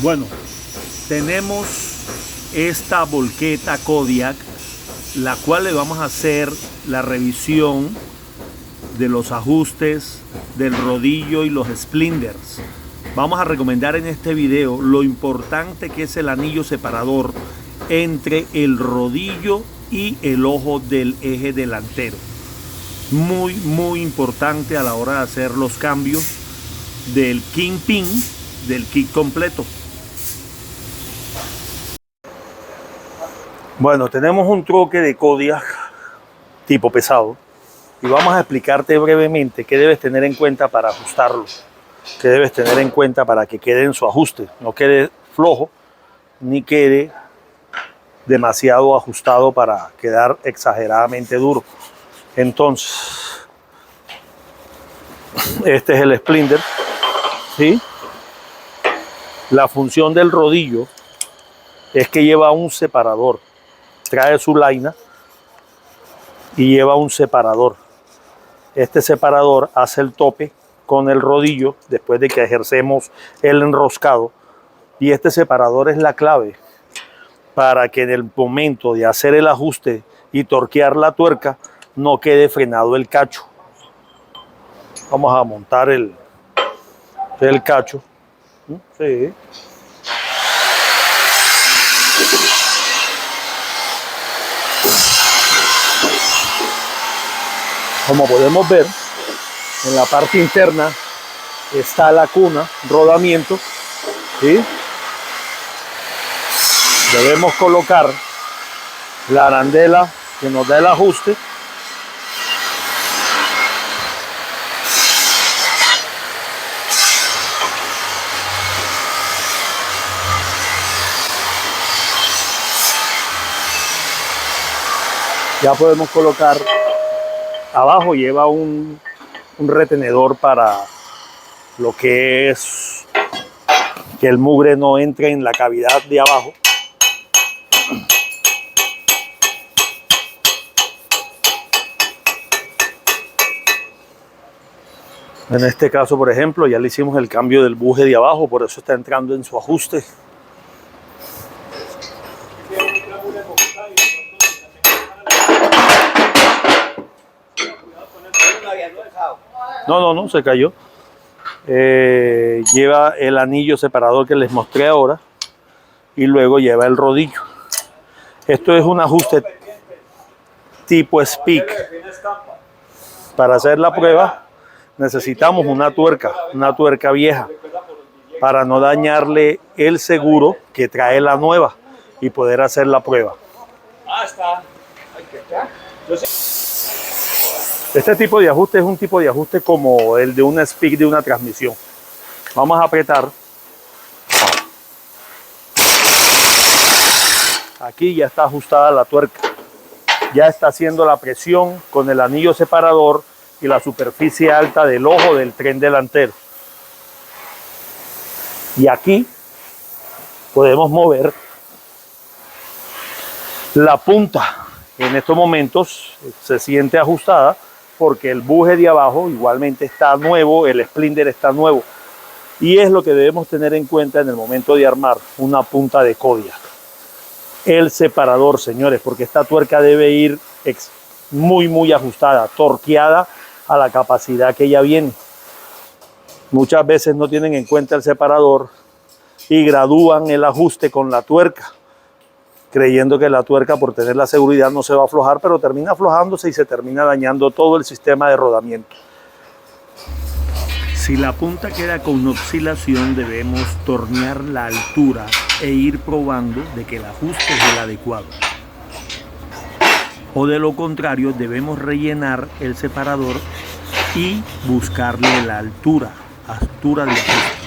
Bueno, tenemos esta volqueta Kodiak, la cual le vamos a hacer la revisión de los ajustes del rodillo y los splinters. Vamos a recomendar en este video lo importante que es el anillo separador entre el rodillo y el ojo del eje delantero. Muy importante a la hora de hacer los cambios del kingpin del kit completo. Bueno, tenemos un troque de Kodiak tipo pesado y vamos a explicarte brevemente qué debes tener en cuenta para ajustarlo, qué debes tener en cuenta para que quede en su ajuste, no quede flojo ni quede demasiado ajustado para quedar exageradamente duro. Entonces, este es el splinter, ¿sí? La función del rodillo es que lleva un separador. Trae su laina y lleva un separador. Este separador hace el tope con el rodillo después de que ejercemos el enroscado, y este separador es la clave para que en el momento de hacer el ajuste y torquear la tuerca no quede frenado el cacho. Vamos a montar el cacho. Sí. Como podemos ver, en la parte interna está la cuna, rodamiento, ¿sí? Debemos colocar la arandela que nos da el ajuste. Ya podemos colocar. Abajo lleva un retenedor para lo que es que el mugre no entre en la cavidad de abajo. En este caso, por ejemplo, ya le hicimos el cambio del buje de abajo, por eso está entrando en su ajuste. No, se cayó. Lleva el anillo separador que les mostré ahora y luego lleva el rodillo. Esto es un ajuste tipo Speak. Para hacer la prueba necesitamos una tuerca vieja para no dañarle el seguro que trae la nueva y poder hacer la prueba. Este tipo de ajuste es un tipo de ajuste como el de una Speak de una transmisión. Vamos a apretar. Aquí ya está ajustada la tuerca. Ya está haciendo la presión con el anillo separador y la superficie alta del ojo del tren delantero. Y aquí podemos mover la punta. En estos momentos se siente ajustada porque el buje de abajo igualmente está nuevo, el splinter está nuevo. Y es lo que debemos tener en cuenta en el momento de armar una punta de Kodiak. El separador, señores, porque esta tuerca debe ir muy ajustada, torqueada a la capacidad que ya viene. Muchas veces no tienen en cuenta el separador y gradúan el ajuste con la tuerca, creyendo que la tuerca, por tener la seguridad, no se va a aflojar, pero termina aflojándose y se termina dañando todo el sistema de rodamiento. Si la punta queda con oscilación, debemos tornear la altura e ir probando de que el ajuste es el adecuado. O de lo contrario, debemos rellenar el separador y buscarle la altura de ajuste.